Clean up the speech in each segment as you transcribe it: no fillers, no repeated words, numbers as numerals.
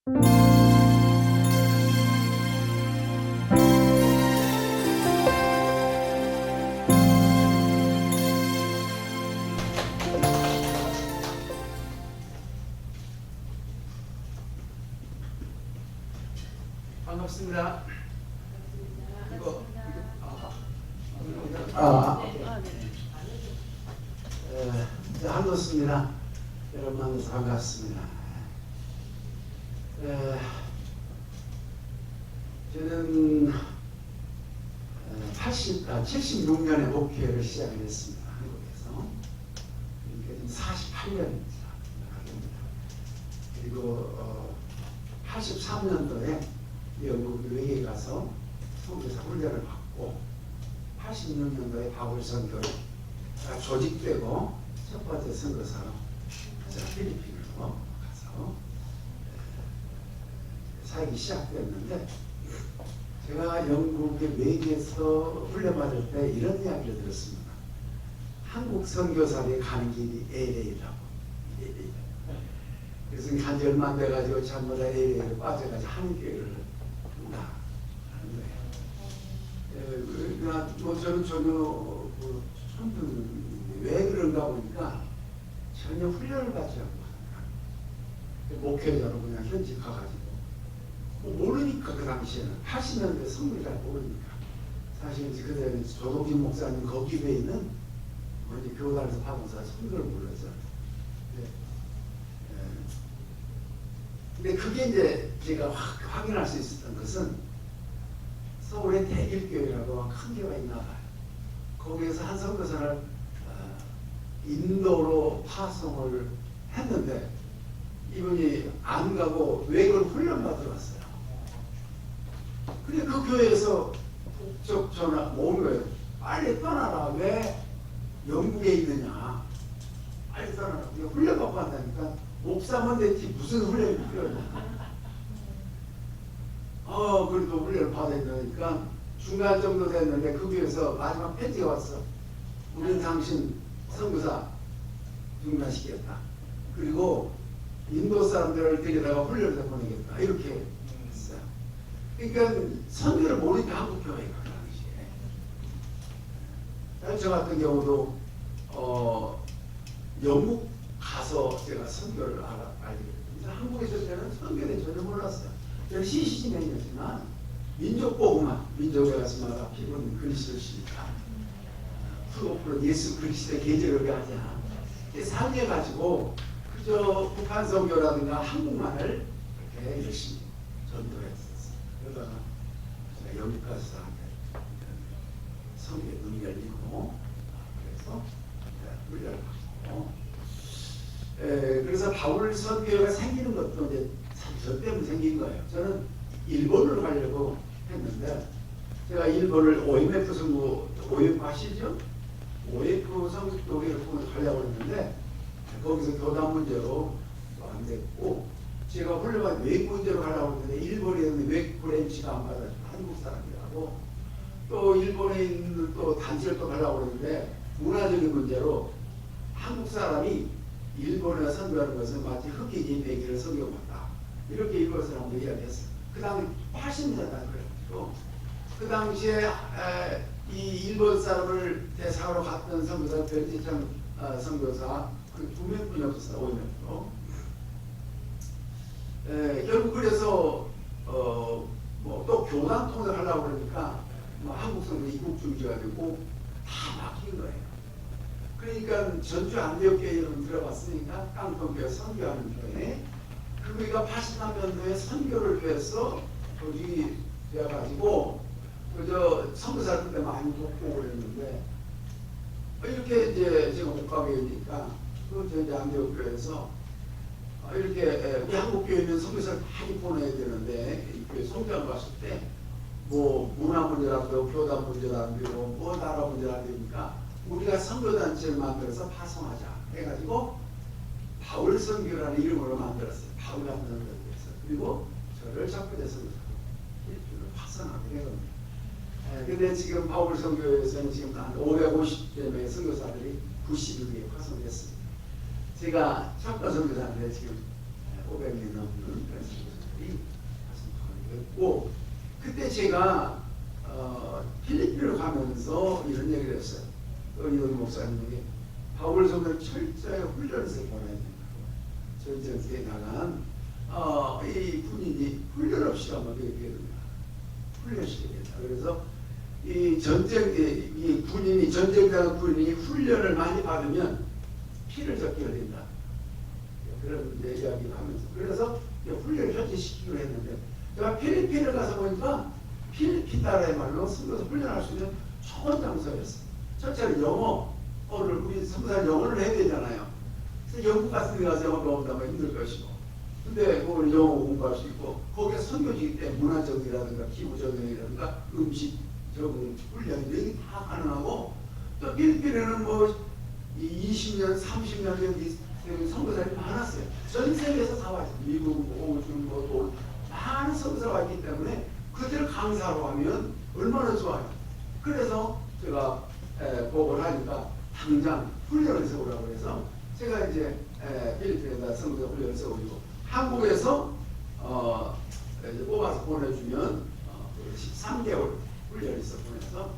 반갑습니다. 한노수입니다. 여러분 만나서 반갑습니다. 저는 76년에 목회를 시작을 했습니다. 한국에서. 그러니까 48년입니다. 그리고 83년도에 영국 외에 가서 선교사 훈련을 받고 86년도에 바울선교로 조직되고 첫 번째 선교사로 필리핀으로 가서 살기 시작됐는데, 제가 영국의 외계에서 훈련받을 때 이런 이야기를 들었습니다. 한국 선교사들이 가는 길이 LA라고. 그래서 간지 얼마 안 돼가지고 전부 다 LA로 빠져가지고 한교회를 한다 하는 거예요. 뭐 저는 전혀 왜 그런가 보니까 전혀 훈련을 받지 않고 목회자로 그냥 현지 가가지고 모르니까, 그 당시에는 80년대 선물이 잘 모르니까. 사실 그때는 조동진 목사님 거기 외에 있는 이제 교단에서 파송사 선교를 몰랐죠. 근데 그게 이제 제가 확인할 수 있었던 것은 서울의 대길교회라고 큰 교회가 있나 봐요. 거기에서 한 선교사를 인도로 파송을 했는데 이분이 안 가고 외국을 훈련받으러 왔어요. 근데 그 교회에서 국적 전화 온 거예요. 빨리 떠나라. 왜 영국에 있느냐. 빨리 떠나라. 훈련받고 한다니까. 목사만 됐지 무슨 훈련이 필요하냐. 그래도 훈련을 받아야 되니까 중간 정도 됐는데 그 교회에서 마지막 편지가 왔어. 우리는 당신 선교사 중단시켰다. 그리고 인도 사람들을 데려다가 훈련을 보내겠다. 이렇게 했어요. 그러니까 선교를 모르니까 한국 교회가 그 당시에. 저 같은 경우도 영국 가서 제가 선교를 알게 됐습니다. 한국에 있을 때는 선교에 전혀 몰랐어요. 저는 시시진행이었지만 민족보고만, 민족에 가서마다 피부는 그리스도시니까 프로 예수 그리스도의 계절을 위하자 상해가지고 그저 북한 선교라든가 한국만을 이렇게 열심히 전도했었어요. 그러다가 제가 영국 가서 성경에 눈이 열리고, 그래서 훈련을 받고, 그래서 바울 선교가 생기는 것도 이제 저 때문에 생긴 거예요. 저는 일본을 가려고 했는데, 제가 일본을 OMF 선교, OMF 아시죠? OMF 선교 쪽에 가려고 했는데 거기서 교단 문제로 안 됐고, 제가 훈련한 외국 문제로 가려고 했는데 일본에 있는 외국 브랜치가 안 받아주고 한국 사람이라고, 또 일본에 있는 또 단체를 또 가려고 했는데 문화적인 문제로 한국 사람이 일본에 선교하는 것은 마치 흑인이 백인을 선교받다, 이렇게 일본 사람들이 이야기했어요. 그 당시 80년대 그래가지고 그 당시에 이 일본 사람을 대상으로 갔던 선교사 변지창 선교사 그 두 명뿐이 없었어요. 5명으로. 결국 그래서 뭐 또 교단 통일을 하려고 그러니까 뭐 한국 선교 이국주의가 되고 다 막힌 거예요. 그러니까 전주 안디옥교회 여러분 들어봤으니까 깡통교회 선교하는 교회, 그가 83년도에 선교를 위해서 거기 되어가지고 그저 선교사를 그때 많이 돕고 그랬는데, 이렇게 이제 제가 못 가게 되니까 그 전주 안디옥교회에서 이렇게 우리 한국교회 있는 선교사를 많이 보내야 되는데, 이 교회 성장을 봤을 때 뭐 문화 문제라도 교단 문제라도 뭐 나라 문제라도 되니까 우리가 선교단체를 만들어서 파송하자 해가지고 바울 선교라는 이름으로 만들었어요. 바울 같은 선교에서. 그리고 저를 잡고 돼서 필리핀으로 파송하게 된 겁니다. 근데 지금 바울 선교에서는 지금 한 550명의 선교사들이 90여 파송됐습니다. 제가 첫 번 선교사인데 지금 500명 넘는 그런 선교사들이 있고, 그때 제가 필리핀을 가면서 이런 얘기를 했어요. 이노리 목사님에게 바울 성도를 철저히 훈련해서 보내야 된다고. 전쟁에 나간 이 군인이 훈련 없이 가면 어떻게 됩니다. 훈련시켜야 된다. 그래서 이 군인이 전쟁장 군인이 훈련을 많이 받으면 피를 적게 된다. 그런 이야기를 하면서 그래서 훈련을 현지시키기로 했는데 제가 필리핀을 가서 보니까 필리핀 나라의 말로 선교사 훈련할 수 있는 좋은 장소였어요. 첫째는 영어를 우리 선교사는 영어를 해야 되잖아요. 그래서 영국 같은 데 가서 영어 배운다면 힘들 것이고, 근데 거기는 영어 공부할 수 있고 거기에 선교지기 때문에 문화적이라든가 기후적이라든가 음식 적응 훈련 이게 다 가능하고, 또 필리핀에는 뭐 20년 30년 된 선교사들이 많았어요. 전 세계에서 다 왔어요. 미국, 호주, 뭐 많은 선교사가 왔기 때문에 그들을 강사로 하면 얼마나 좋아요. 그래서 제가 보고를 하니까 당장 훈련을 세우라고 해서 제가 이제 필리핀에다 선교사 훈련을 세우고 한국에서 이제 뽑아서 보내주면 13개월 훈련을 있어 보내서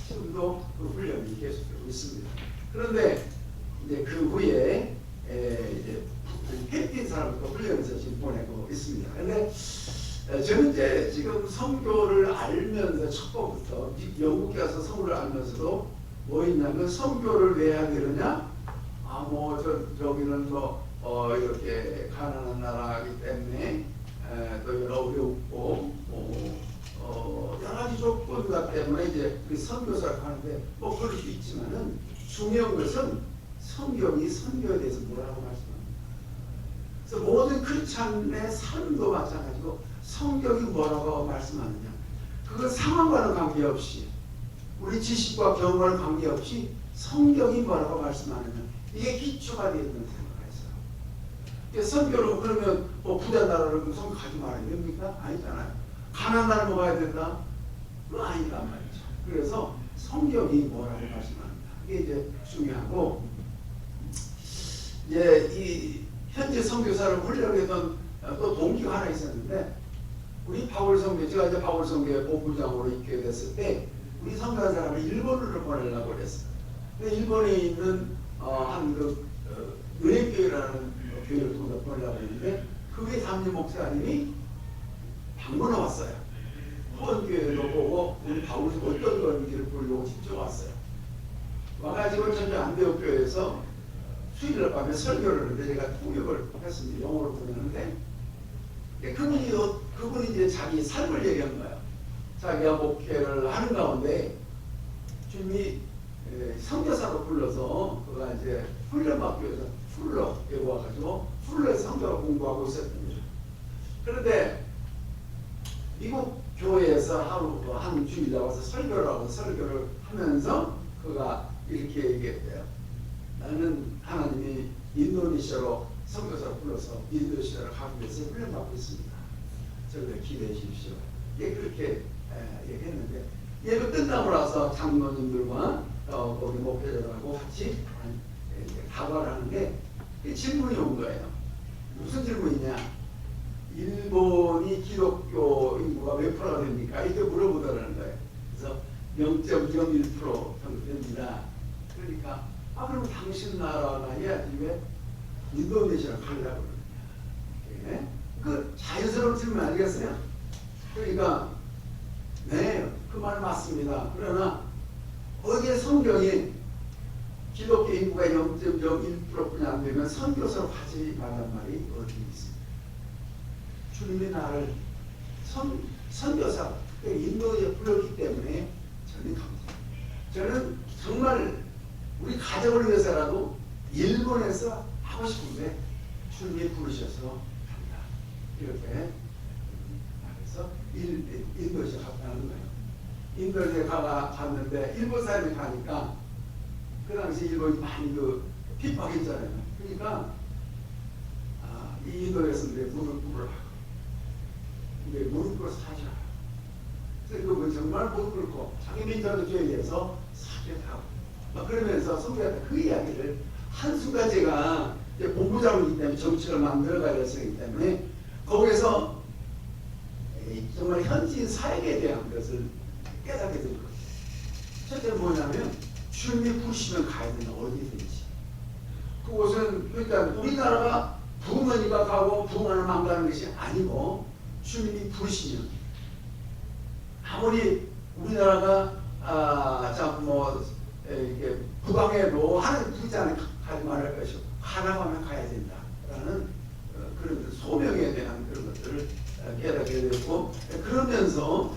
지금도 그 훈련이 계속되고 있습니다. 그런데 이제 그 후에 이제 필리핀 사람도 훈련해서 지금 보내고 있습니다. 그런데 저는 이제 지금 선교를 알면서 첫 번부터 영국에 가서 선교를 알면서도 뭐 있냐면 선교를 왜 해야 되느냐? 저기는 이렇게 가난한 나라이기 때문에 또 어렵고 여러 가지 조건과 때문에 이제 그 선교사를 하는데 뭐 그럴 수 있지만은 중요한 것은 성경이 선교에 대해서 뭐라고 말씀합니다. 그래서 모든 크리스찬의 삶도 마찬가지고 성경이 뭐라고 말씀하느냐, 그건 상황과는 관계없이 우리 지식과 경험과는 관계없이 성경이 뭐라고 말씀하느냐, 이게 기초가 되어 있는 생각을 했어요. 선교로 그러면 뭐 부자 나라를 선교 가지 말아야 됩니까? 아니잖아요. 가난한 나라 먹어야 된다? 그건 아니란 말이죠. 그래서 성경이 뭐라고 말씀합니다. 이게 이제 중요하고, 이제 이 현재 선교사를 훈련했던 또 동기가 하나 있었는데, 우리 바울 선교, 제가 이제 바울 선교의 본부장으로 있게 됐을 때 우리 선교한 사람을 일본으로 보내려고 그랬어요. 근데 일본에 있는 은행교회라는 교회를 통해서 보내려고 했는데 그게 담임 목사님이 방문해 왔어요. 후원교회도 보고 우리 바울이 어떤 건지를 보려고 직접 왔어요. 와가지고 전주 안대옥교회에서 수요일 밤에 설교를 하는데 제가 통역을 했습니다. 영어로 보내는데 그분이 이제 자기 삶을 얘기한 거예요. 자기가 목회를 하는 가운데 주님이 선교사로 불러서 그가 이제 훈련받기 위해서 풀러 여기 와가지고 풀러에서 선교를 공부하고 있었거든요. 그런데 미국 교회에서 한 주일 나와서 설교를 하고 설교를 하면서 그가 이렇게 얘기했대요. 나는 하나님이 인도네시아로 선교사를 불러서 인도네시아를 가기 위해서 훈련받고 있습니다. 저를 기대해 주십시오. 예, 그렇게 얘기했는데 예배 끝나고 나서 장로님들과 거기 목회자들하고 같이 다과를 하는데 질문이 온 거예요. 무슨 질문이냐? 일본이 기독교 인구가 몇 프로가 됩니까? 이렇게 물어보더라는 거예요. 그래서 0.01% 정도 됩니다. 그러니까 그럼 당신 나라가 해야지 왜 인도네시아를 가려고 그러느냐? 예? 그 자연스러운 질문 아니겠어요? 그러니까 네, 그 말 맞습니다. 그러나 거기에 성경이 기독교 인구가 0.01%뿐이 안 되면 선교사로 가지 말란 말이 어디 있습니까? 주님의 나를 선교사 인도에 불렀기 때문에 저는 감사합니다. 저는 정말 우리 가족을 위해서라도 일본에서 하고 싶은데 주님이 부르셔서 간다. 이렇게 그래서 인도에서 갔다는 거예요. 인도에 갔는데 일본 사람이 가니까 그 당시 일본이 많이 핍박했잖아요. 그러니까 이 인도에서 무릎 꿇으라고, 무릎 꿇어서 사자. 그래서 그분 정말 무릎 꿇고 자기 민족주의에 대해서 사죄하고 막 그러면서 선교한테 그 이야기를 한순간 제가 본부장이기 때문에 정책을 만들어가야 될 것이기 때문에 거기에서 정말 현지인 사역에 대한 것을 깨닫게 될 거예요. 첫째는 뭐냐면 주님이 부르시면 가야 된다. 어디든지. 그곳은 일단 우리나라가 부흥은 이가 가고 부흥하는 만 가는 것이 아니고 주님이 부르시면 아무리 우리나라가 참뭐 이게 부강해도 하나님 부르지 않으면 가지 말할 것이고 가나가면 가야 된다라는 그런 소명에 대한 그런 것들을 깨닫게 되고 그러면서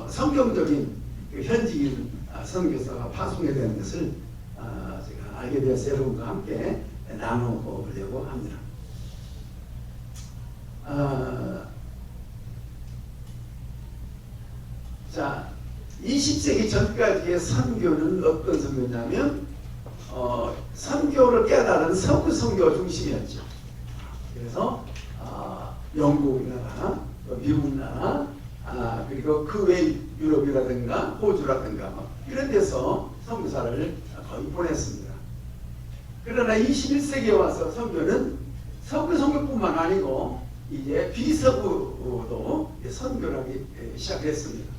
성경적인 그 현지인 선교사가 파송에 대한 것을 제가 알게 되어서 여러분과 함께 나눠보려고 합니다. 20세기 전까지의 선교는 어떤 선교냐면 선교를 깨달은 서구 선교 중심이었죠. 그래서 영국 나라, 미국 나라, 그리고 그 외 유럽이라든가 호주라든가 이런 데서 선교사를 거의 보냈습니다. 그러나 21세기에 와서 선교는 서구 선교뿐만 아니고 이제 비서구도 선교를 하기 시작했습니다.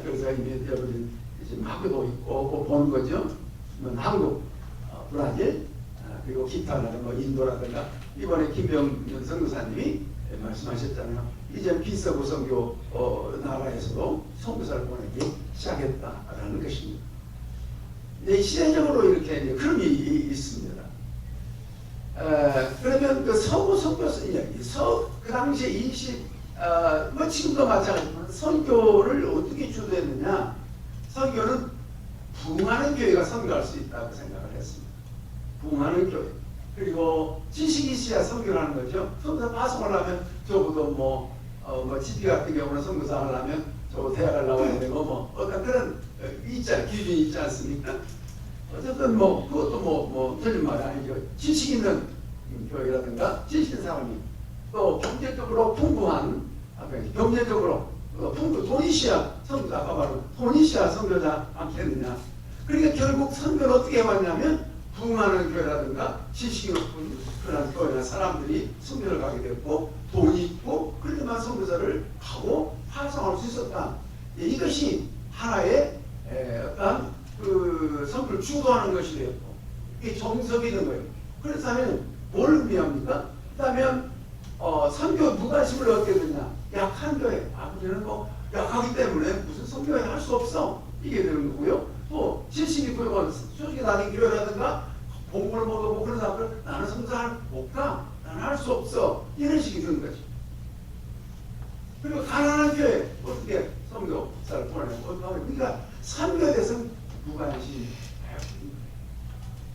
그래서 이제 여러분 지금 하고도 있고 보는 거죠. 한국, 브라질, 그리고 기타라든가 인도라든가 이번에 김병준 선교사님이 말씀하셨잖아요. 이제 비서구 선교 나라에서도 선교사를 보내기 시작했다라는 것입니다. 네, 시대적으로 이렇게 이제 흐름이 있습니다. 그러면 그 서구 선교사 이야기, 그 당시에 뭐 지금도 마찬가지지만 선교를 어떻게 주도했느냐? 선교는 부흥하는 교회가 선교할 수 있다고 생각을 했습니다. 부흥하는 교회. 그리고 지식이 있어야 선교를 하는 거죠. 선교사 파송을 하면 적어도 뭐 GP 같은 경우는 선교사 하려면 적어도 대학을 나와야 되고 뭐 어떤 그런 기준이 있지 않습니까? 어쨌든 뭐 그것도 뭐 틀린 말이 아니죠. 지식 있는 교회라든가 지식 있는 사람이 또 경제적으로 풍부한 경제적으로 돈이 있어야 선교사, 아까 말한 돈이 있어야 선교사 않겠느냐. 그러니까 결국 선교를 어떻게 해왔냐면 부흥하는 교회라든가 지식이 높은 그런 교회나 사람들이 선교를 가게 됐고 돈이 있고 그렇게만 선교사를 하고 파송할 수 있었다. 이것이 하나의 어떤 그 선교를 주도하는 것이 되었고 이게 정석이 있는 거예요. 그래서 하면 뭘 의미합니까? 그다음에 선교 무관심을 얻게 되냐? 약한 교회. 우리는 뭐 약하기 때문에 무슨 선교회 할 수 없어. 이게 되는 거고요. 또 지식이 부여가 솔직히 나는 교회라든가 공부를 못하고 그런 사람들 나는 선교사를 못 가. 나는 할 수 없어. 이런 식이 되는 거죠. 그리고 가난한 교회 어떻게 선교사를 보내고 그러니까 선교에 대해서는 무관심.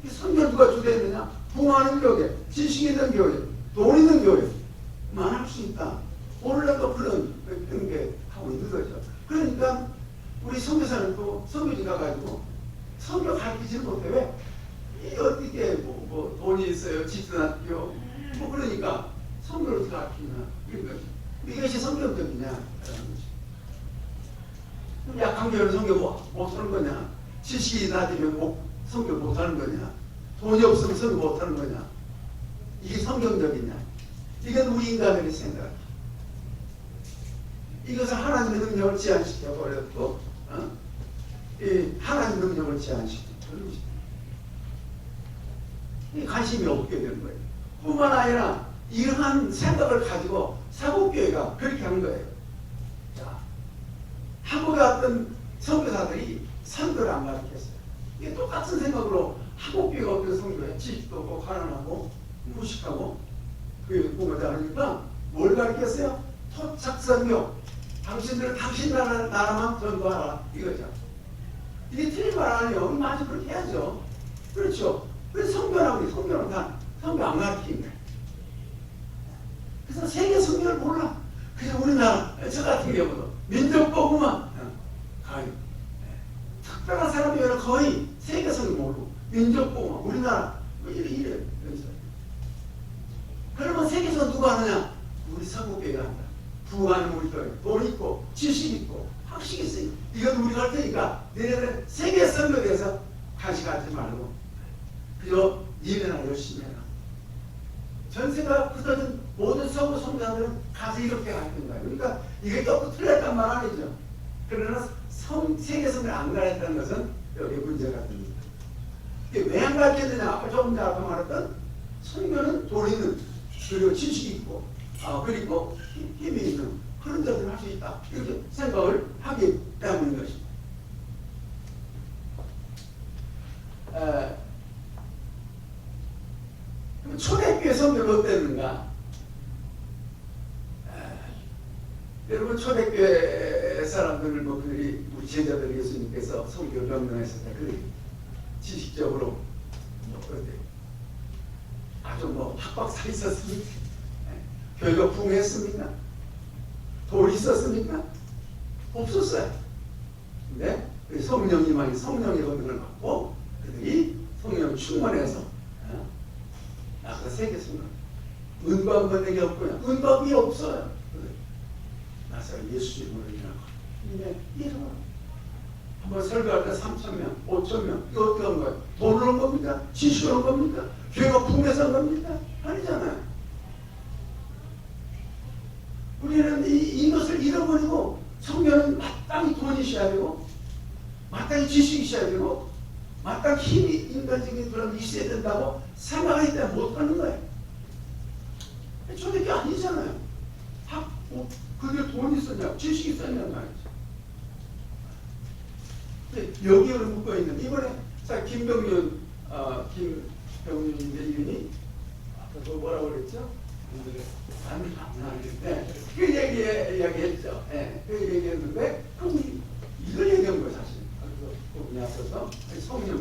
이 선교를 누가 주도했느냐? 부흥하는 교회, 지식 있는 교회, 돈 있는 교회만 할 수 있다. 오늘날도 그런 게 하고 있는 거죠. 그러니까 우리 선교사는 또 선교지 가가지고 선교 가르치지는 못해. 왜? 이게 어떻게 뭐 돈이 있어요, 집사학교 뭐 그러니까 선교를 어떻게 가르치냐 이런 거죠. 이것이 성경적이냐 라는 거죠. 약한 교회는 선교 못하는 거냐? 지식이 낮으면 선교 못하는 거냐? 돈이 없으면 선교 못하는 거냐? 이게 성경적이냐? 이건 우리 인간의 생각. 이것을 하나님의 능력을 제한시켜 버렸고, 하나님의 능력을 제한시켜 버렸고, 이 관심이 없게 되는 거예요. 뿐만 아니라 이러한 생각을 가지고 사국교회가 그렇게 한 거예요. 자, 한국에 왔던 선교사들이 선교를 안 가르쳤어요. 이게 똑같은 생각으로 한국교회가 어떤 선교해? 지식도 없고 가난하고 무식하고 그 공부하지 않으니까 뭘 가르쳤어요? 토착선교. 당신들은 당신 나라만 전도하라 이거죠. 이게 틀린 말 아니에요. 맞아, 그렇게 해야죠. 그렇죠. 그래서 선교는 다 선교 안 가르치는 거예요. 그래서 세계 선교를 몰라. 그래서 우리나라 저 같은 경우도 민족보고만 거의 특별한 사람이면 거의 세계 선교 모르고 민족보고만 우리나라 이래. 그러면 세계에서 누가 하느냐? 우리 선교교회가 한다. 부하는 우리 교회, 돈 있고 지식 있고 학식 있으니 이건 우리가 할 테니까 너네들은 세계 선교에 대해서 관심 갖지 말고 그저 예배나 열심히 해라. 전세가 굳어진 모든 서구 성자들은 가서 이렇게 가르친 거예요. 그러니까 이게 또 틀렸단 말 아니죠. 그러나 세계 성을 안 가르쳤다는 것은 여기 문제가 됩니다. 이게 왜 안 가르쳤느냐? 아까 조금 전에 아까 말했던 선교는 돈 있는, 그리고 지식이 있고, 그리고 힘이 있는 그런 자들을 할 수 있다. 이렇게 생각을 하기 때문인 것입니다. 그럼 초대교회 선교가 어땠는가? 여러분 초대교회 사람들을 우리 제자들 예수님께서 선교 명령했을 때 그 지식적으로 어때요? 아주 학박사 있었습니까? 교회가 풍요했습니까? 돈이 있었습니까? 없었어요. 근데 성령님만이 성령의 권능을 받고 그들이 성령 충만해서 아까 세계성은 은방 권능이 없고요. 은방이 없어요. 나서 예수 이름으로 일어나고 일어나. 한번 설교할 때 3,000명, 5,000명 이거 어떻게 한 거예요? 돈을 한 겁니까? 지식을 한 겁니까? 교회가 풍요해서 한 겁니까? 아니잖아요. 우리는 이것을 잃어버리고 성경은 마땅히 돈이 있어야 되고 마땅히 지식이 있어야 되고 마땅히 힘이 인간적인 그런 있어야 된다고 생각하기 때문에 못하는 거예요. 초대교회 아니잖아요. 그게 돈이 있었냐 지식이 있었냐 말이죠. 여기를 묶어 있는 이번에 김병윤 김병윤의 이름이 아까 그 뭐라고 그랬죠? 그 이야기했죠. 그 얘기했는데 이걸 얘기한 거예요 사실. 그분이 앞서서 성령.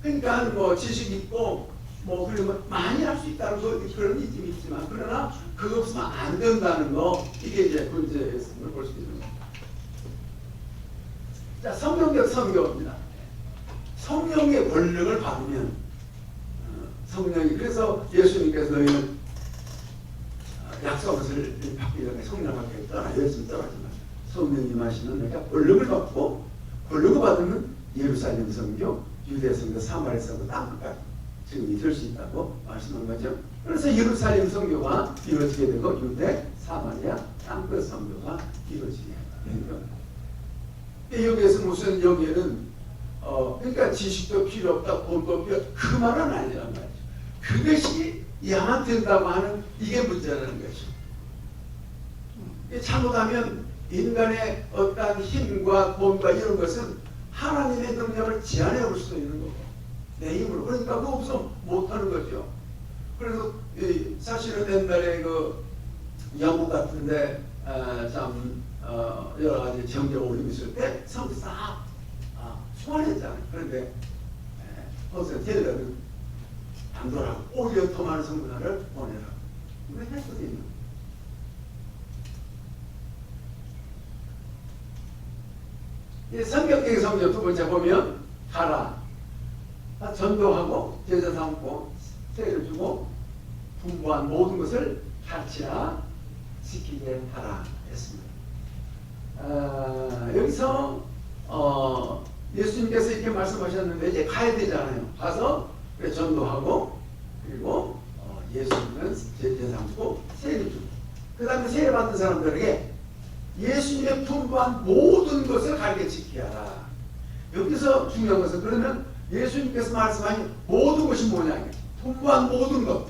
그러니까 지식 있고 그러면 많이 할 수 있다는 그런 느낌이 있지만 그러나 그거 없으면 안 된다는 거 이게 이제 문제였음을 볼 수 있는 겁니다. 자, 성령적 선교입니다. 성령의 권력을 받으면 성령이 그래서 예수님께서 너희는 약속을 받기 전에 성령 밖에 예수님 떠나지 마. 성령님 하시는 내가 권력을 받고 권력을 받으면 예루살렘 선교, 유대 선교, 사마리아 선교 땅끝까지 지금 이룰 수 있다고 말씀한 거죠. 그래서 예루살렘 선교가 이루어지게 되고 유대, 사마리아, 땅끝 선교가 이루어지게 되는 겁니다. 여기에서 여기에는 그러니까 지식도 필요 없다, 돈도 필요 없다 그 말은 아니란 말이죠. 그것이 야만 된다고 하는 이게 문제라는 것이죠. 잘못하면 인간의 어떠한 힘과 돈과 이런 것은 하나님의 능력을 제한해 볼 수도 있는 거고 내 힘으로 그러니까 그거 없으면 못하는 거죠. 그래서 사실은 옛날에 영국 같은데 여러 가지 정적 올림 있을 때 성도 싹 소환했잖아요. 그런데 거기서 제자들은 안 돌아가고 오히려 더 많은 성도들을 보내라고 왜 했거든요. 성경적인 성경 두 번째 보면 가라 전도하고 제자 삼고 세례를 주고 분부한 모든 것을 가르치라 지키게 하라 했습니다. 여기서 예수님께서 이렇게 말씀하셨는데 이제 가야 되잖아요. 가서 전도하고 그리고 예수님은 제자 삼고 세례를 주고 그 다음에 세례 받는 사람들에게 예수님의 분부한 모든 것을 가르쳐 지켜야 하라. 여기서 중요한 것은 그러면 예수님께서 말씀하신 모든 것이 뭐냐? 분부한 모든 것.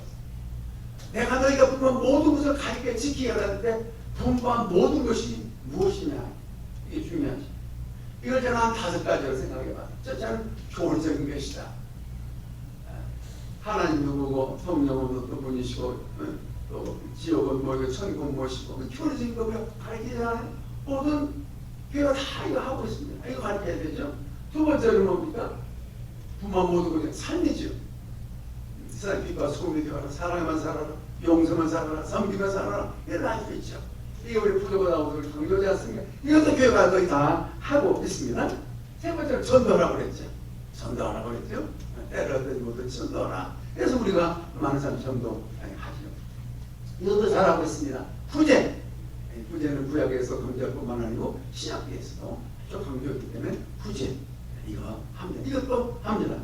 내가 너희가 분부한 모든 것을 가르쳐 지키게 하라는데 분부한 모든 것이 무엇이냐? 이게 중요하지. 이걸 저는 한 5가지로 생각해봐요. 첫째는 교리적인 것이다. 하나님 누구고 성령은 어떤 분이시고 또 지옥은 뭐고 천국은 무엇이고 교리적인 거 가르치잖아요. 모든 교회가 다 이거 하고 있습니다. 이거 가르쳐야 되죠. 두 번째는 뭡니까? 부만 모든 것이 삶이죠. 세상 빛과 소금이 되어라. 사랑만 살아라. 용서만 살아라. 섬기만 살아라. 이런 알고 있죠. 이게 우리 부도가 나오는 강조지 않습니까? 이것도 교회가 거의 다 하고 있습니다. 세 번째는 전도라고 그랬죠. 전도하라고 그랬죠. 때를 얻지 못해 전도하라. 그래서 우리가 많은 사람 전도 하죠. 이것도 잘하고 있습니다. 구제. 구제는 구약에서 강조할뿐만 아니고 신약에서도 좀 강조했기 때문에 구제. 이거 합니다. 이것도 합니다.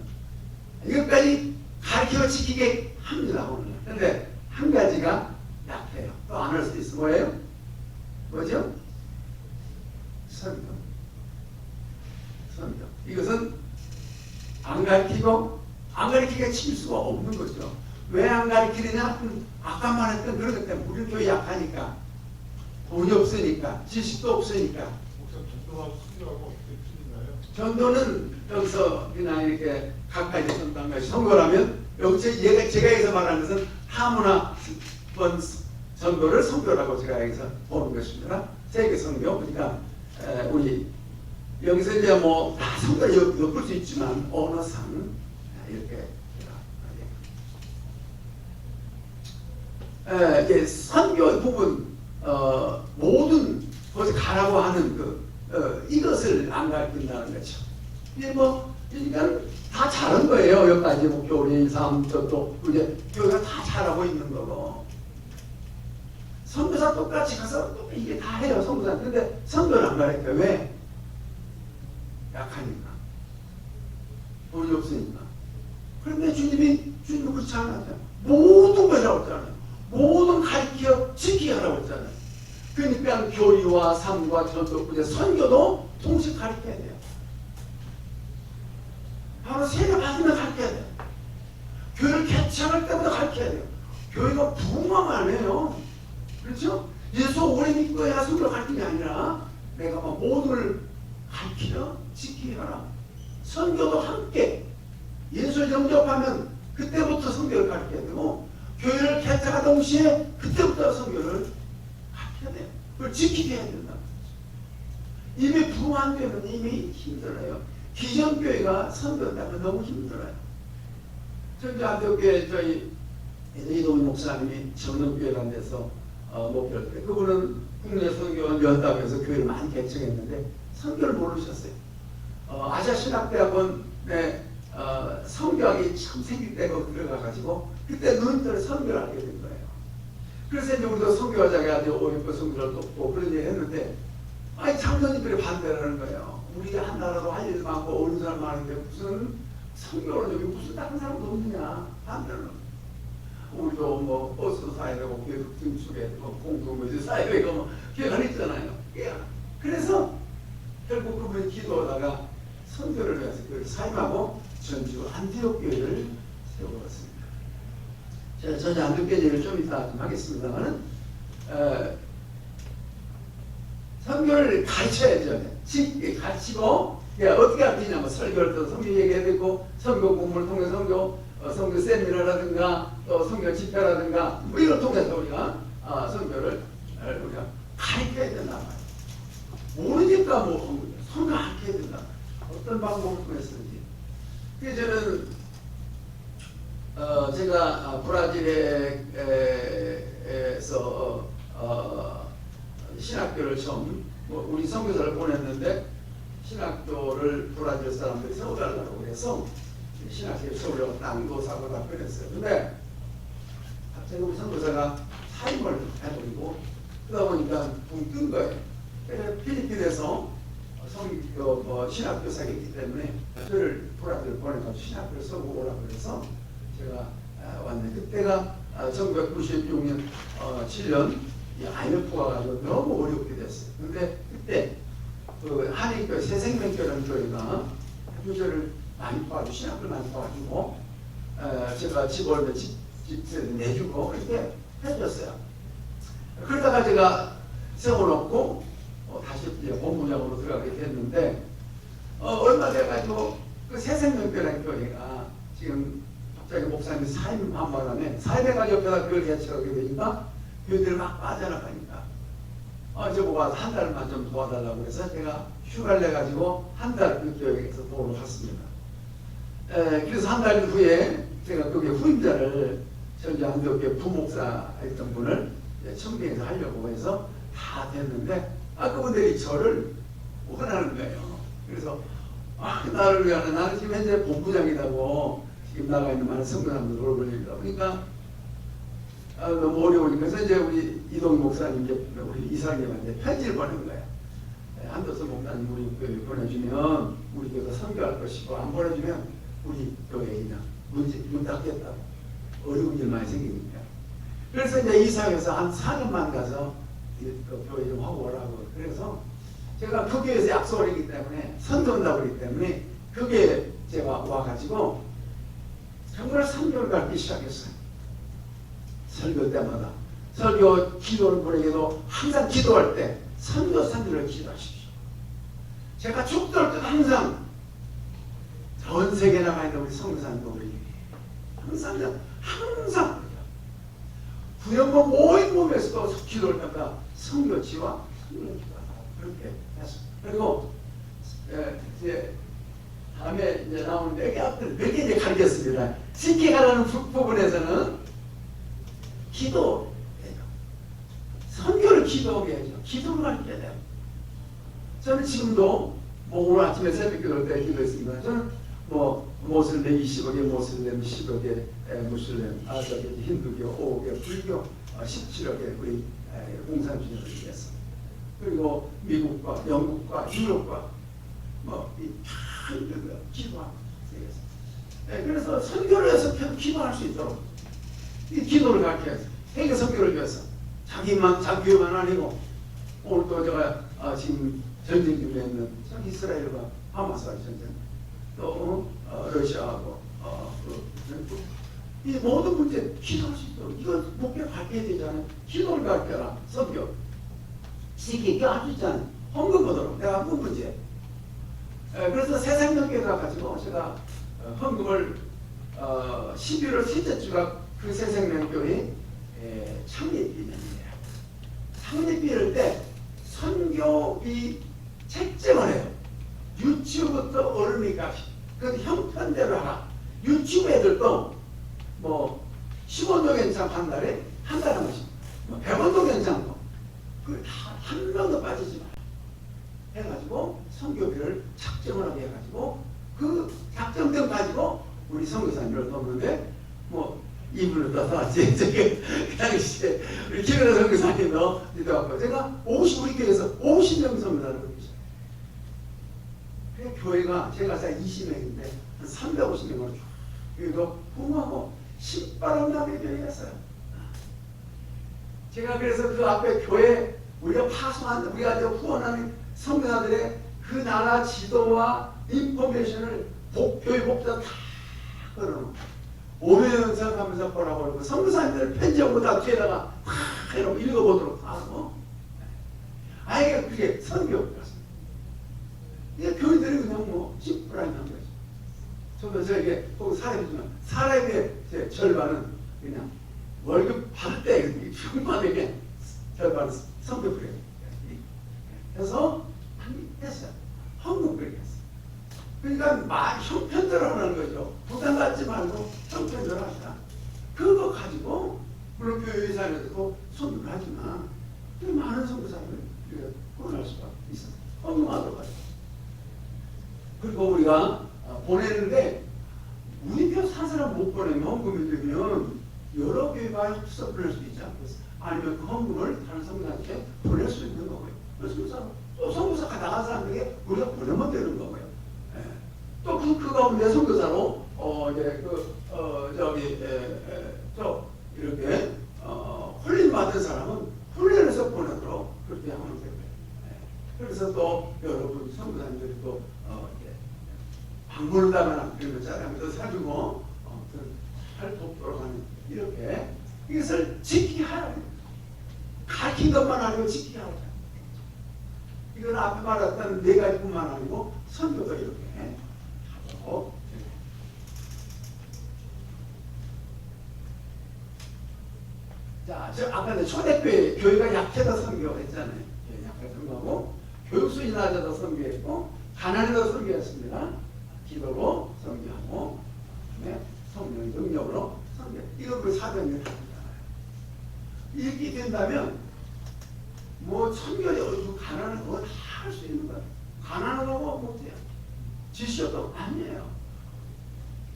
이것까지 가르쳐 지키게 합니다, 오늘. 근데 한 가지가 약해요. 또 안 할 수도 있어. 뭐예요? 뭐죠? 선교. 선교. 이것은 안 가르치고 안 가르치게 칠 수가 없는 거죠. 왜 안 가르치느냐? 아까 말했던 그런 것 때문에 우리 교회 약하니까, 돈이 없으니까, 지식도 없으니까. 목사 전도하고 선교하고 어떻게 틀리나요? 전도는 여기서 그냥 이렇게 가까이 전도한 것이, 선교라면 여기 제가 여기서 말하는 것은 하문화 번 전도를 선교라고 제가 여기서 보는 것입니다. 세계 선교. 그러니까 우리 여기서 이제 뭐 다 선교를 엮을 수 있지만 언어상 이렇게 이게 선교 부분 모든 것을 가라고 하는 이것을 안 가르친다는 거죠. 이게 뭐 그러니까 다 잘한 거예요. 여기까지 뭐 교리, 삶, 또 이제 교회가 다 잘하고 있는 거고. 선교사 똑같이 가서 또 이게 다 해요. 선교사. 근데 선교를 안 가르쳐요. 왜? 약하니까. 돈이 없으니까. 그런데 주님은 그렇지 않았잖아요. 모든 걸 하라고 했잖아요. 모든 가르쳐 지키게 하라고 했잖아요. 그러니까 교리와 삶과 전도, 선교도 동시에 가르쳐야 돼요. 바로 세례 받으면 가르쳐야 돼요. 교회를 개척할 때부터 가르쳐야 돼요. 교회가 부흥하면 안 해요. 그렇죠? 예수 오래 믿고 해야 선교를 가르치는 게 아니라 내가 막 모든 걸 가르치라, 지키게 하라. 선교도 함께 예수를 영접하면 그때부터 선교를 가르쳐야 되고, 교회를 개척하던 동시에 그때부터 선교를 가르쳐야 돼요. 그걸 지키게 해야 된다. 이미 부흥한 교회는 이미 힘들어요. 기존 교회가 선교한다면 너무 힘들어요. 전주안디옥교회 저희 이동희 목사님이 전원교회라는 데서 목회할 때, 그분은 국내 선교원 연답에서 교회를 많이 개척했는데 선교를 모르셨어요. 아시아신학대학원에 선교학이 참 생길 때가 들어가가지고 그때 눈뜨는 선교를 하게 된 거예요. 그래서 이제 우리도 선교하자가 아주 오히려 선교를 돕고 그런 얘기 했는데, 아니 장로님들이 반대를 하는 거예요. 우리가 한 나라도 할 일 많고 어려운 사람 많은데 무슨 선교를 여기 무슨 다른 사람도 없느냐 반대를 하는 거예요. 우리도 뭐 버스도 사야 되고 교육 등축에 공동묘지 사야 되고 뭐 교회가 있잖아요. 그래서 결국 그분이 기도하다가 선교를 위해서 교회를 사임하고 전주 안디옥 교회를 세워봤습니다. 제가 전주 안디옥 교회를 좀 이따 좀 하겠습니다만은 선교를 가르쳐야죠. 가르치고 어떻게 가르치냐면 설교를 또 선교 얘기해야 되고, 선교 공부를 통해 선교 세미나라든가 또 선교 집회라든가 뭐 이걸 통해서 우리가 선교를 우리가 가르쳐야 된단 말이에요. 모르니까 뭐 선교 가르쳐야 된다. 어떤 방법을 통해서든지. 그래서 저는 제가 브라질에서 신학교를 처음 우리 선교사를 보냈는데, 신학교를 브라질 사람들이 세워달라고 해서 신학교를 세우려고 땅도 사고 다 그랬어요. 근데 갑자기 우리 선교사가 사임을 해버리고 그러다 보니까 붕 뜬 거예요. 필리핀에서 신학교사가 있기 때문에 저를 브라질 보내가지고 신학교를 세우고 오라고 그래서 제가 왔는데, 그때가 1996년 7년 IMF가 가지고 너무 어렵게 됐어요. 근데 그때 그 한인교회 새생명교회라는 교회가 저를 많이 도와주고 신학교를 많이 도와주고 제가 집 월면 집세를 내주고 그렇게 해줬어요. 그러다가 제가 세워놓고 다시 이제 본부장으로 들어가게 됐는데, 얼마 돼가지고 그 새생명교회라는 교회가 지금 갑자기 목사님이 사임 한 바람에 사임해가지고 옆에다 교회를 개척하게 되니까 교회들이 막 빠져나가니까 저보고 한 달만 좀 도와달라고 해서 제가 휴가를 내가지고 한 달 그 교회에서 도움을 갔습니다. 그래서 한 달 후에 제가 거기에 후임자를 전주 안디옥교회 부목사 했던 분을 청빙해서 하려고 해서 다 됐는데, 그분들이 저를 원하는 거예요. 그래서 나를 위하는, 나는 지금 현재 본부장이라고 지금 나가 있는 많은 선교사님들 돌보려다 보니까 너무 어려우니까, 그래서 이제 우리 이동희 목사님, 우리 이사님한테 편지를 보낸 거예요. 한도선 목사님 우리 교회 보내주면 우리 교회가 선교할 것이고, 안 보내주면 우리 교회에 그냥 문 닫겠다고 어려운 일 많이 생기니까. 그래서 이제 이사회에서 한 4년만 가서 그 교회 좀 하고 오라고. 그래서 제가 그 교회에서 약속을 했기 때문에 선교한다고 그랬기 때문에 그게 제가 와가지고 정말 선교를 가기 시작했어요. 설교 때마다 설교 기도를 보내기도 항상 기도할 때 선교사님을 기도하십시오. 제가 죽도록 항상 전 세계에 나가 있는 우리 선교사님들 우리 항상 구연모 모인 몸에서도 기도를 하다가 선교지와 선교를 기도하고 그렇게 했어요. 그리고 이제 다음에 이제 나오는 몇 개 이제 가르쳤습니다. 지켜가라는 부분에서는 기도, 선교를 기도하게 해야죠. 기도를 가르쳐야 돼요. 저는 지금도 뭐 오늘 아침에 새벽기도 때 기도했습니다. 저는 뭐 모슬렘 20억에 모슬렘 10억에 무슬렘 힌두교 5억에 불교 17억에 우리 공산주의를 위해서 그리고 미국과 영국과 유럽과 뭐이 기도하고 그래서 선교를 해서 계속 기도할 수 있도록 이 기도를 가르쳐야지. 세계 선교를 위해서 자기 교회만 아니고 오늘 또 제가 지금 전쟁 중에 있는 이스라엘과 하마스와의 전쟁 또 러시아하고 이 모든 문제 기도할 수 있도록 이거 목표 가르쳐야 되잖아요. 기도를 가르쳐라. 선교 시키게 할 수 있잖아요. 헌금 보도록 내가 그 문제. 그래서 새생명교회 가가지고 제가 헌금을 11월 셋째 주가 그 새생명교회 창립기념이에요. 창립비를 때 선교비 책정을 해요. 유치부부터 어른이까지. 그래서 형편대로 하라. 유치부 애들도 뭐 10원도 괜찮고 한 달에 한 번씩 뭐 100원도 괜찮고 그 다 한 명도 빠지지 마라. 해가지고 선교비를 작정을 하게 해가지고 그 작정된 가지고 우리 선교사님을 돕는데 뭐 이분을 떠서 그 당시에 우리 김연아 선교사님도 믿어갖고 제가 우리 교회에서 50명 선교사를 보내셨어요. 교회가 제가 20명인데 한 350명으로 그리고 부모하고 신바람나게 교회였어요. 제가 그래서 그 앞에 교회 우리가 파송한 우리가 후원하는 선교사들의 그 나라 지도와 인포메이션을 교회 목사 다 걸어놓고 5년 생각하면서 보라고 그러고 선교사님들 편지하고 다 뒤에다가 확 이렇게 읽어보도록 하고 아예 그게 선교였습니다. 이게 교인들이 그냥 뭐 심플하게 한 거죠. 저도 저에게 꼭 사람이지만 사람의 제 절반은 그냥 월급 받을 때 평범하게 절반은 선교를 해서 했어요. 헌금 그렇게 했어요. 그러니까 형편대로 하는 거죠. 부담 갖지 말고 형편대로 하자. 그거 가지고 물론 교회 사람에도 선교를 하지만 많은 선교사님을 구원할 수가 있어요. 헌금하도록 하죠. 그리고 우리가 보내는데 우리 표 산 사람 못 보내면 헌금이 되면 여러 교회가 합쳐서 보낼 수도 있지 않겠어요? 아니면 그 헌금을 다른 선교사한테 보낼 수 있는 거고요. 그래서 또 선교사 나간 사람들에게 우리가 보내면 되는 거고요. 예. 또 그 가운데 선교사로 이렇게 훈련 받은 사람은 훈련해서 보내도록 그렇게 하면 되고요. 예. 그래서 또 여러분 선교사님들이 또 방문을 당하는 그런 사람들도 사주고 잘 돕도록 하는 이렇게 이것을 지키게 하라. 가르친 것만 아니고 지키게 하라. 이건 앞에 말했던 네 가지뿐만 아니고 선교도 이렇게 하도록. 자, 저 아까 초대교회 교회가 약해서 선교했잖아요. 약해서 선교하고 교육 수준이 낮아서 선교했고 가난해서 선교했습니다. 기도로 선교하고 그다음에 성령의 능력으로 선교. 이거 그 사도행전 합니다. 이렇게 된다면 뭐 선교의 가난한 거 다 할 수 있는 거야. 가난하고 못해요. 지시어도 아니에요.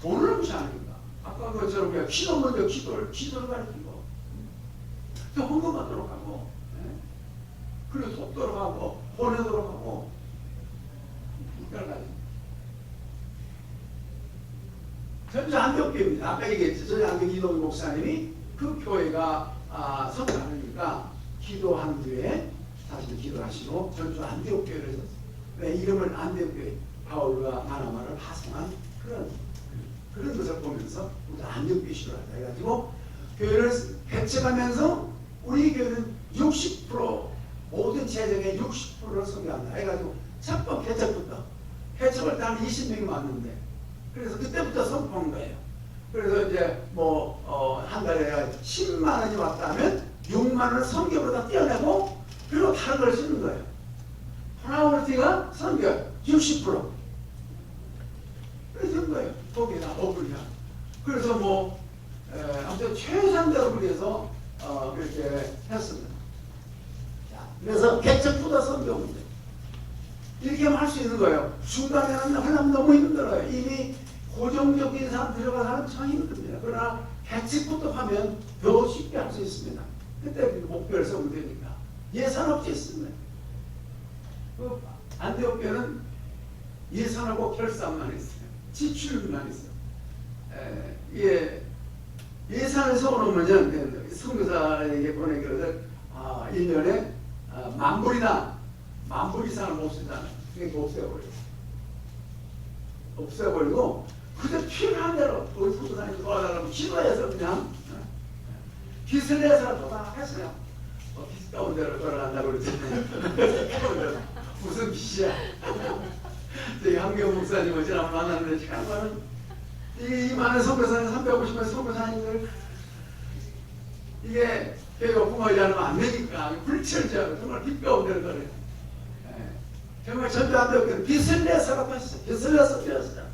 돈을 무시하니까. 아까 그처럼 그냥 기도 먼저 기도를 가르치고 또 헌금하도록 하고 그리고 돕도록 하고 보내도록 하고 여러 가지. 전주 안덕교회입니다. 아까 얘기했죠. 전주 안덕 이동 목사님이 그 교회가 성장하니까 기도한 뒤에 사실 기도하시고 전주 안디옥교회를 졌어요. 왜 이름을 안디옥교회, 바울과 바나바를 파송한 그런 것을 보면서 우리가 안디옥교회 시도하자 해가지고 교회를 개척하면서 우리 교회는 60% 모든 재정의 60%를 소개한다 해가지고 첫 번 개척부터 개척을 다 한 20명이 왔는데 그래서 그때부터 선포한 거예요. 그래서 이제 한 달에 10만 원이 왔다면 6만 원을 선교보다 떼어내고 그리고 다른 걸 쓰는 거예요. 프라이어리티가 선교 60%. 그래서 된 거예요. 거기다 어불이야. 그래서 아무튼 최상대로 그래서 그렇게 했습니다. 자, 그래서 개척보다 선교 문제. 이렇게 할 수 있는 거예요. 중간에는 하려면 너무 힘들어요. 이미 고정적인 사람 들어가서 하면 참 힘듭니다. 그러나 개척부터 하면 더 쉽게 할 수 있습니다. 그때 목표를 세우면 되니까. 예산 없이 했습니다. 안디옥교회는 예산하고 결산만 했어요. 지출만 했어요. 예산을 세워놓으면 선교사에게 보내기를 1년에 만불 이상을 못 쓰잖아요. 그게 없애버리고 그저 필요한 대로 우리 선교사님이 도와달라고 기도해서 그냥 빚을 내서 다 했어요. 빚 가운 대로 돌아간다고 그러잖아요. 무슨 빚이야? 저희 한경 목사님을 지난번 만났는데 참 이 많은 선교사님 350명 선교사님들 이게 교회가 부모지 않으면 안 되니까 불철저하고 정말 빚 가운 대로 돌아요. 정말 전주 안되었거든. 빚을 내서라고 했어요. 빚을 내서 되었어요.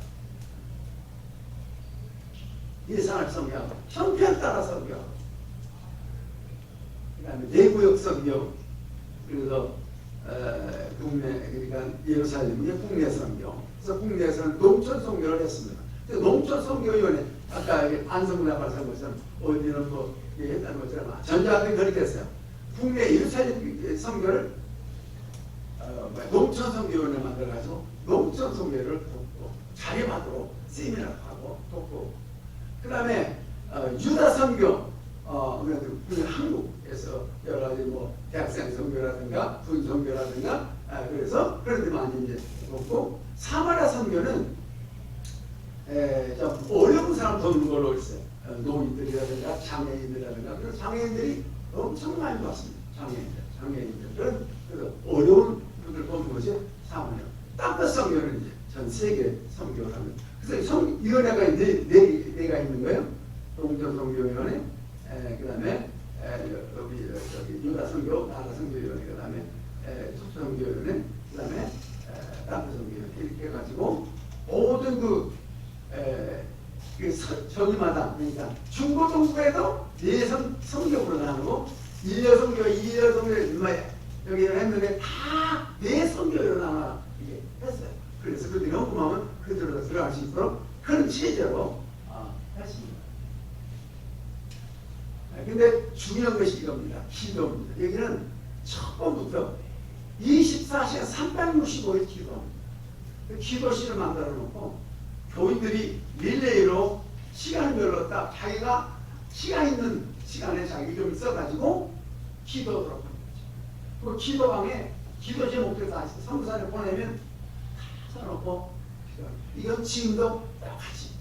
예산을 성교하고 형편 따라 성교하고 그 다음에 내구역 성교 그래서 국내 그러니까 예루살렘의 국내 성교 그래서 국내에서는 농촌 성교를 했습니다. 농촌 성교위원회 아까 안성문화 발사한 것처럼 어디는 했다는 것처럼 전주 안되이 그렇게 했어요. 국내 예루살렘 성교를 농촌 선교원을 만들어가지고 농촌 선교를 돕고 자립하도록 세미나를 하고 돕고 그 다음에 유다 선교 한국에서 여러 가지 대학생 선교라든가 군 선교라든가 그래서 그런 데 많이 이제 돕고 사마리아 선교는 좀 어려운 사람 돕는 걸로 있어요. 노인들이라든가 장애인들이라든가 그래서 장애인들이 엄청 많이 왔습니다. 장애인들 그래서 어려운 분들 돕는 것이 사마리아. 땅끝 선교는 이제 전 세계 선교를 하는. 그래서 위원회가 네 개가 있는 거예요. 동전 선교위원회, 그다음에 여기 유다 선교, 나라 선교위원회, 그다음에 속초 선교위원회, 그다음에 땅끝 선교위원회 이렇게 해가지고 모든 저기마다 그러니까 중고등부에도 선교부로 나누고 1년 선교, 2년 선교 여기를 했는데 다 내 선교로 나눠 이게 했어요. 그래서 그들이 헌금하면 그들로 들어갈 수 있도록 그런 체제로 했습니다. 근데 중요한 것이 이겁니다. 기도입니다. 여기는 첫 번부터 24시간 365일 기도합니다. 기도실을 만들어 놓고 교인들이 릴레이로 시간별로 딱 자기가 시간 있는 시간에 자기 좀 써가지고 기도하도록 합니다. 그 기도방에 기도 제목들 다 있어요. 선교사를 보내면 다 써놓고 이건 지금도 똑같이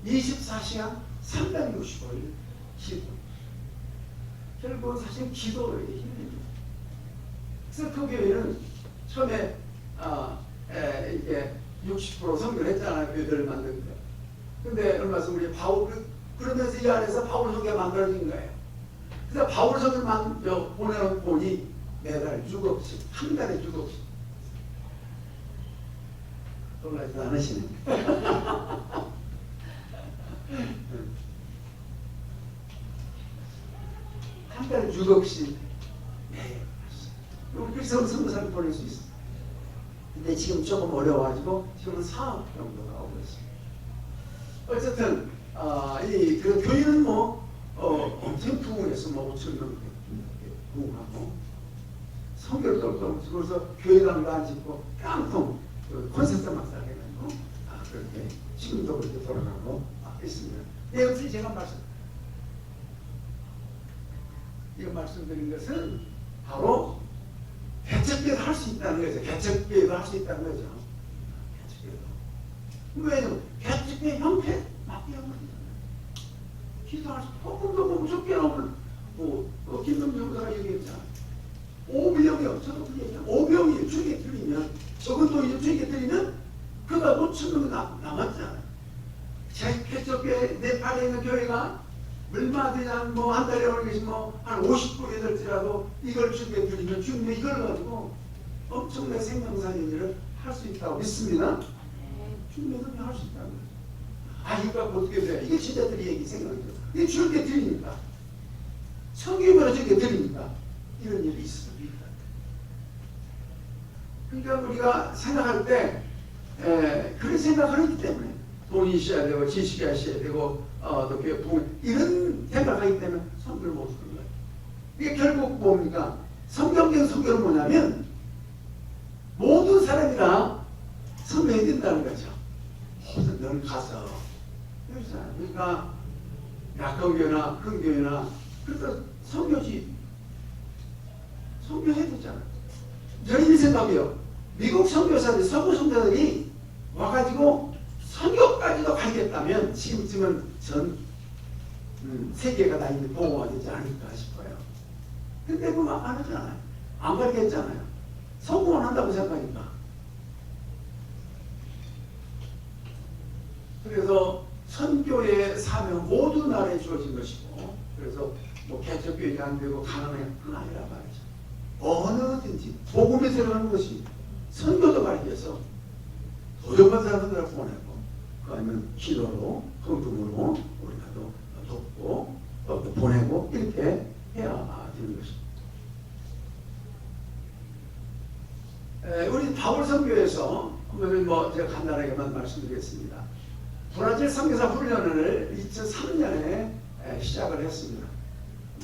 24시간 365일 기도. 결국은 사실 기도의 힘입니다. 그래서 그 교회는 처음에 이렇게 60% 선교를 했잖아요. 교회들을 만든 거. 근데 얼마 전 우리 바울 그러면서 이 안에서 바울 선교가 만들어진 거예요. 그래서 바울 선교만 보내는 돈이 매달 6억씩, 한 달에 6억씩. 놀라지도 않으시네. 한 달에 6억씩 매일. 그래서 선교사를 보낼 수 있어요. 근데 지금 조금 어려워가지고 지금은 4억 정도가 오고 있습니다. 어쨌든 그 교회는 엄청 부흥해서 5천 명 부흥하고 성교를 떨고 그래서 교회당도 안 짓고 깡통 콘센트 막사를 해가지고 그렇게 지금도 그렇게 돌아가고 있습니다. 여기 제가 말씀드린 것은 바로 개척교회도 할 수 있다는 거죠. 개척교회도 할 수 있다는 거죠. 왜냐면 개척교회 형태 맞게 하면 기도할 수 조금도 뭐 무섭게 하면 김명주 형사가 얘기했잖아요. 오병이요. 저도 그 얘기했잖아요. 오병이 주에게 들리면 저것도 이제 주에게 들리면 그가 5,000명 남았잖아요. 제 개척교회 내 팔에 있는 교회가 얼마 되냐 한 달에 오는 것이 한 50불이 될지라도 이걸 주께 드리면 주님이 이걸 가지고 엄청난 생명사의 일을 할 수 있다고 믿습니다. 주님의 은혜 할수 있다는 거예요. 이거 갖고 어떻게 돼요? 이게 제자들이 얘기 생각이죠. 이게 주께 드리니까 성경으로 주께 드리니까 이런 일이 있을 수 있다. 그러니까 우리가 생각할 때 그런 생각을 하기 때문에 돈이 있어야 되고 지식이 있어야 되고 또 부흥 이런 생각하기 때문에 선교를 못 쓰는 거예요. 이게 결국 뭡니까? 성경적 선교는 뭐냐면 모든 사람이 다 선교해야 된다는 거죠. 너는 가서 그러니까 약한 교회나 큰 교회나 그래서 선교지 선교해야 되잖아요. 저희 생각이요. 미국 선교사들 서구 선교사들이 와가지고 선교까지도 가겠다면 지금쯤은 전 세계가 다 이미 보고가 되지 않을까 싶어요. 근데 그거 안 하잖아요. 안 가르쳤잖아요. 성공을 한다고 생각하니까. 그래서 선교의 사명은 모든 나라에 주어진 것이고, 그래서 개척교회가 안 되고 가난한 그건 아니란 말이죠. 어느든지 복음에 들어가는 것이 선교도 가르쳐서 도전받은 사람들을 보내고, 그 아니면 기도로 헌금으로 우리가 또 돕고 또 보내고 이렇게 해야 되는 것입니다. 우리 바울 선교에서 제가 간단하게만 말씀드리겠습니다. 브라질 선교사 훈련을 2003년에 시작을 했습니다.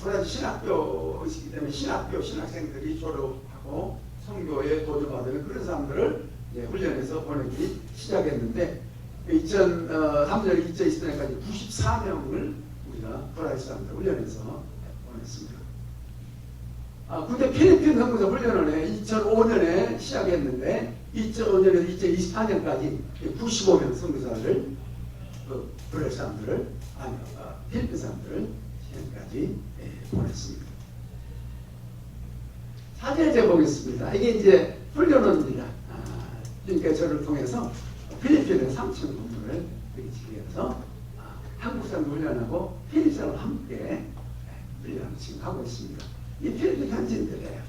브라질 신학교이기 때문에 신학생들이 졸업하고 선교에 도전받는 그런 사람들을 훈련해서 보내기 시작했는데 2003년 2020년까지 94명을 우리가 브라질 사람들 훈련해서 보냈습니다. 근데 필리핀 선교사 훈련을 2005년에 시작했는데 2005년에서 2024년까지 95명 선교사를 브라질 사람들을 필리핀 사람들을 지금까지 보냈습니다. 사진을 제가 보겠습니다. 이게 이제 훈련원입니다. 그러니까 저를 통해서 필리핀의 3층 건물을 지켜서 한국 사람 훈련하고 필리핀 사람 함께 훈련을 지금 하고 있습니다. 이 필리핀 현지인들이에요.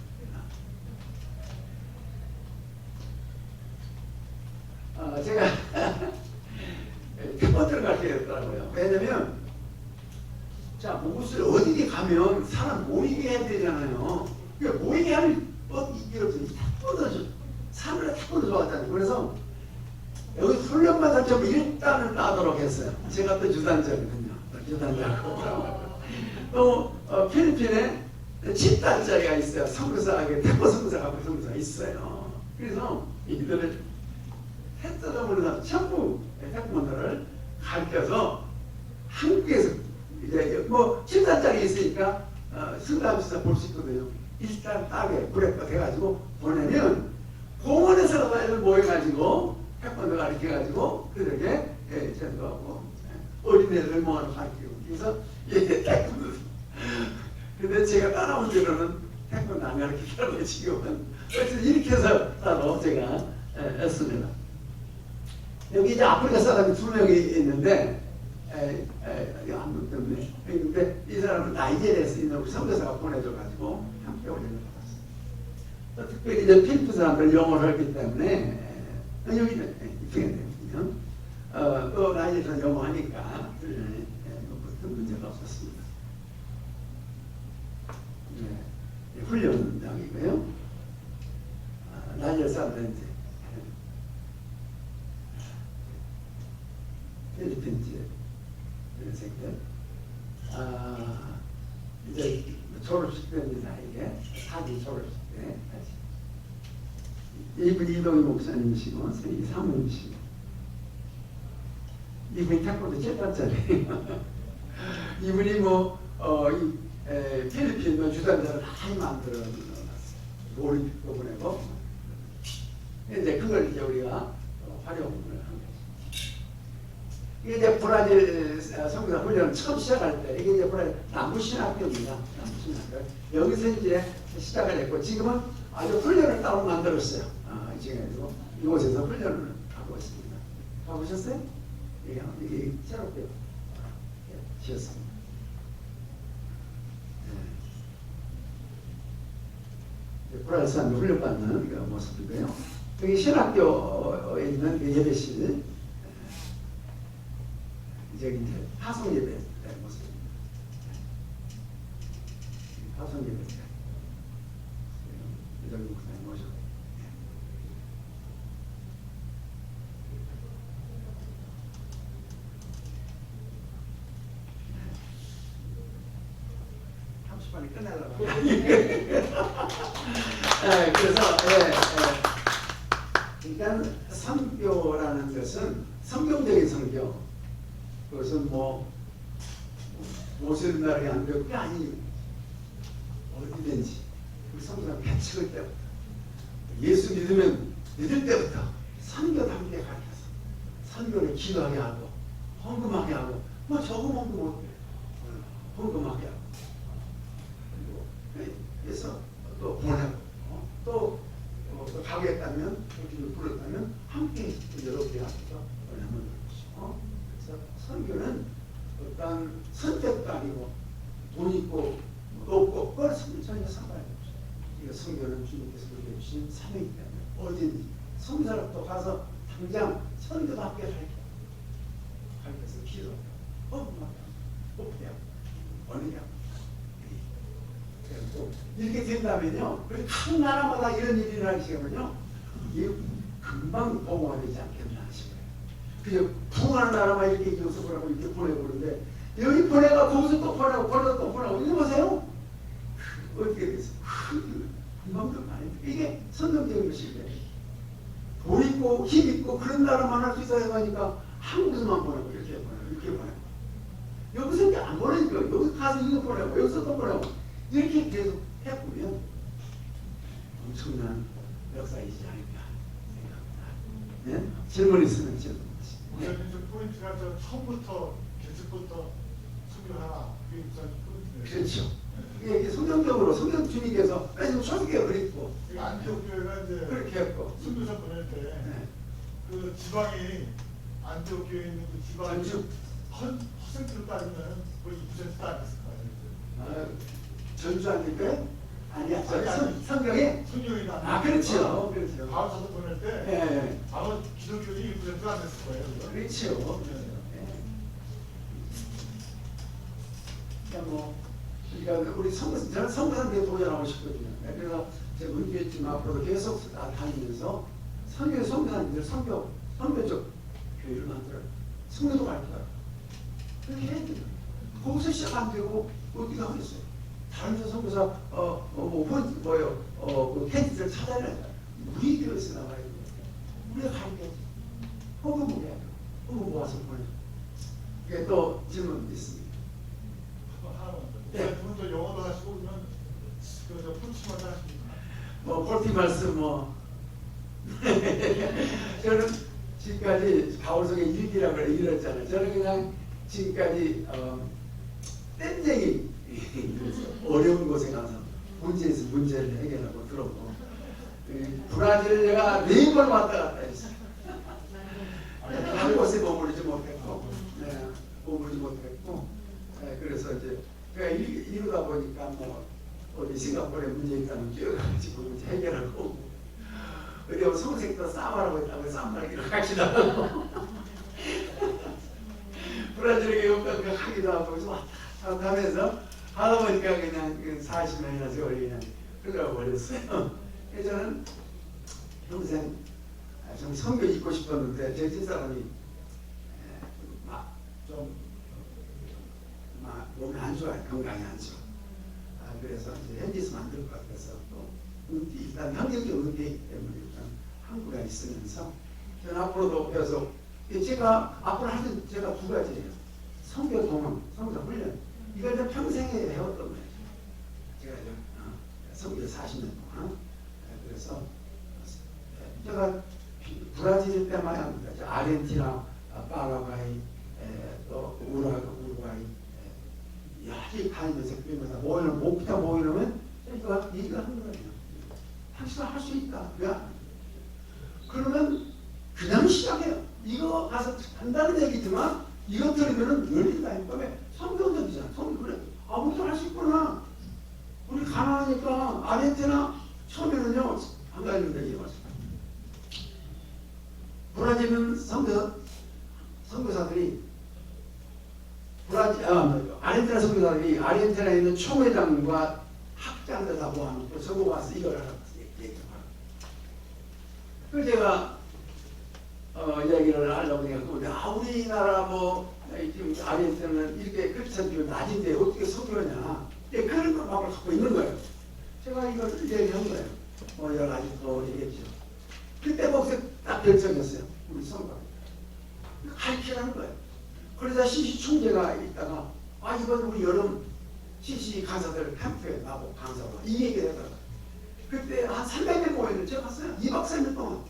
제가 첫 들어가게 됐더라고요. 왜냐면 자, 무엇을 어디에 가면 사람 모이게 해야 되잖아요. 그러니까 모이게 하는 이렇게 탁 산을 탁 뻗어서 그래서 여기 훈련만 살점 일단은 따도록 했어요. 제가 또 주단자거든요. 주단자고 또 필리핀에 10단짜리가 있어요. 선교사에게 태권 선교사가 선교사가 있어요. 그래서 이들을 해 뜯어보는 사람 전부 태권도를 가르쳐서 한국에서 이제 10단짜리 있으니까 승담시사 볼 수 있거든요. 일단 따게 브레이크가 돼가지고 보내면 공원에서 애들 모여가지고 태권도 가르쳐가지고 그들에게 전도하고 어린애들 모아서 가르치고 그래서 태권도 근데 제가 따라온 대로는 태권도 안 가르치더라고요 지금은. 그래서 이렇게 해서 따로 제가 했습니다. 여기 이제 아프리카 사람이 2명이 있는데 한분 때문에 근데 이 사람은 나이지리아에서 있는 우리 선교사가 보내줘가지고 함께 훈련을 받았어요. 특별히 이제 필리핀 사람들 영어를 하기 때문에 여기는 이렇게 되거든요. 또 나이지리아에서 영어 하니까 훈련에 문제가 없었습니다. 훈련장이고요. 나이지리아 사람들은 이제 필리핀 학생들 이제 졸업식 때입니다. 이게 사기 졸업식 때 이분 이동희 목사님이시고 선생님 사모님이시고 이분이 태권도 7단짜리. 이분이 필리핀 주단자를 많이 만들어 놨어요. 올림픽도 보내고. 이제 그걸 이제 우리가 활용을 한 거죠. 이게 이제 브라질 선교사 훈련을 처음 시작할 때, 이게 이제 브라질 남부신학교입니다. 남부신학교. 여기서 이제 시작을 했고, 지금은 아주 훈련을 따로 만들었어요. 지금 이곳에서 훈련을 하고 있습니다. 가보셨어요? 이게 새롭게 지었습니다. 브라질 사람이 훈련받는 그 모습이고요. 여기 신학교에 있는 그 예배실, 저기 이제 파송 예배 모습입니다. 파송 예배 때 이정규 목사님 모시고. 빨리 끝내려고. 그래서 그러니까 선교라는 것은 성경적인 선교. 그것은 모슬 나라의 안벽이 아니 어디든지 우리 성도가 배척을 때부터 예수 믿을 때부터 선교답게 가르쳐서 선교를 기도하게 하고 헌금하게 하고 저거 헌금 못해 헌금하게 하고. 그래서 또 보내고 또 가겠다면 우리를 불렀다면 함께 여러분이 앞에서 보내면 되죠. 그래서 선교는 어떤 선택도 아니고 돈 있고 없고 그걸 전혀 상관이 없어요. 이거 선교는 주님께서 우리에게 주신 사명이기 때문에 어딘지 선교사람도 가서 당장 선교답게 가르쳐서 기도하고 헌금하고 뽑히고 언니하고 이렇게 된다면요, 우리 각 나라마다 이런 일이 일어나기 시작하면요, 이게 금방 보고가 되지 않겠나 싶어요. 그냥 풍하는 나라만 이렇게 교섭을 하고 이렇게 보내보는데, 여기 보내가 거기서 또 보내고, 거기서 또 보내고, 이거 보세요? 어떻게 됐어요? 금방 좀 많이. 이게 선정적인 것인데, 돈 있고, 힘 있고, 그런 나라만 할 수 있어야 하니까, 한국에서만 보내고, 이렇게 보내고, 이렇게 보내고. 여기서 이제 안 보내니까, 여기 가서 이거 보내고, 여기서 또 보내고. 이렇게 계속 해보면 엄청난 역사이지 않을까 생각합니다. 네? 질문 있으면 질문. 목사님 포인트가 처음부터 계속부터 소개하라. 그게 목사님 포인트네요. 그렇죠. 이게 성경적으로 성경 주님께서 맨 초기에 그랬고, 안티옥 교회가 이제 그렇게 했고, 선교사 보낼 때 그 지방이 안티옥 교회에 있는 그 지방이 퍼센트로 따지면 거의 2%도 안 됐을 거예요. 전주 아닐까요? 아니야. 아니. 성경에? 성경이다. 그렇죠. 그렇죠. 가을사도 보낼 때 아마 기독교인이 1%도 안 됐을 거예요. 그렇죠. 그러니까 우리 저는 선교사님께 도전하고 싶거든요. 그래서 제가 은퇴했지만 앞으로도 계속 다니면서 선교사님들 선교적 교회를 만들어요. 성교도 가르쳐요. 그렇게 해야 돼요. 거기서 시작 안 되고 어디가 하겠어요? 다른 데 선교사 그 캐디들 찾아내야 돼. 우리 교회에서 나와야 돼. 우리가 가르쳐야지. 헌금 모여야 돼. 헌금 모아서 보내줘. 이게 또 질문 있습니다. 네. 두분도 영어도 하시고 그러면 그 풀치만 하십니까? 폴티 말씀 저는 지금까지 바울성의 일기라고 이랬잖아요. 저는 그냥 지금까지 땡쟁이 어려운 곳에 가서 문제에서 문제를 해결하고 들어오고 브라질을 내가 4번 왔다 갔다 했어요. 한 곳에 머무르지 못했고 그래서 이제 제가 이루다 보니까 어디 싱가포르에 문제 있다면 뛰어가지고 문제 해결하고 어디 성색도 싸움하라고 했다고 싸움하기로 하기도 하고 브라질에 용감하게 하기도 하고 그래서 왔다 하면서 하다 보니까 그냥 40년이나 세월이 그냥 흘러버렸어요. 그래서 저는 평생 좀 선교 있고 싶었는데 제 집사람이 몸이 안 좋아요. 건강이 안 좋아. 그래서 이제 현지에서 만들 것 같아서 또 일단 환경적 문제이기 때문에 일단 한국에 있으면서 저는 앞으로도 계속 제가 앞으로 하는 제가 두 가지예요. 성교 동원, 성교 훈련. 이걸 이제 평생에 해왔던 거예요. 제가 이제 성교 40년 동안. 그래서 제가 브라질 때만 합니다. 아르헨티나, 파라과이, 또 우루과이, 여기 다니면서 그러면서 모이는 목부터 모이면 이거 하는 거예요. 당신은 할 수 있다. 왜? 그러면 그냥 시작해요. 이거 가서 한다는 얘기지만 이거 들으면 열린다. 왜? 성경적이잖아. 성경 그래. 아무도 할 수 있구나. 우리 가난하니까 아르헨티나 처음에는요 안 가는데 이거 브라질은 선교사들이 아르헨티나 선교사들이 아르헨티나에 있는 총회장과 학장들 다 모아놓고 저거 와서 이걸 하라고 얘기를 하라고. 그래서 제가 이야기를 하려고 생각하고 우리나라 뭐 지금 아르헨티나는 이렇게 크리스천교 낮은데 어떻게 선교하냐 그런 걸 갖고 있는 거예요. 제가 이걸 얘기한 거예요. 뭐 여러 가지 또 얘기했죠. 그때 거기서 딱 결정했어요. 우리 선거 가르치라는 거예요. 그러자 CC 총재가 있다가 이번 우리 여름 CC 간사들 캠프에 나보고 강사로 이 얘기를 하다가 그때 한 300명 모였는데 제가 갔어요. 2박 3일 동안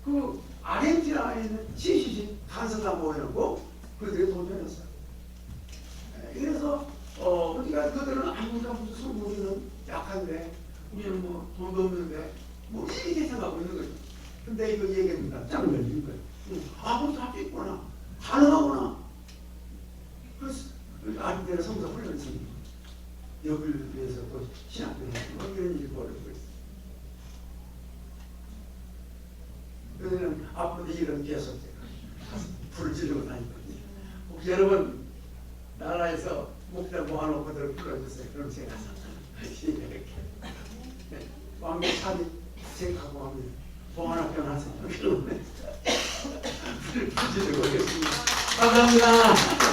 그 아르헨티나에 있는 CC 간사가 모여놓고 그들이 도전했어요. 그래서 우리가 그들은 우리가 무슨 우리는 약한데 우리는 뭐 돈도 없는데 뭐 이렇게 생각하고 있는 거죠. 근데 이거 얘기합니다. 짱 걸린 거예요. 그것도 할 수 있구나. 가능하구나. 그래서 아르헨티나 성서 훈련생 여기를 위해서 또 신학교를 하고 이런 일이 벌어지고 있어요. 그래서 앞으로 이런 계속 불을 지르고 다니거든요. 혹시 여러분 나라에서 목자 모아놓고들 불러주세요. 그럼 제가 이렇게 왕국 차비 생각하고 합니다. 봉안학교 하세요. 그러면 불을 지르고 오겠습니다. 감사합니다.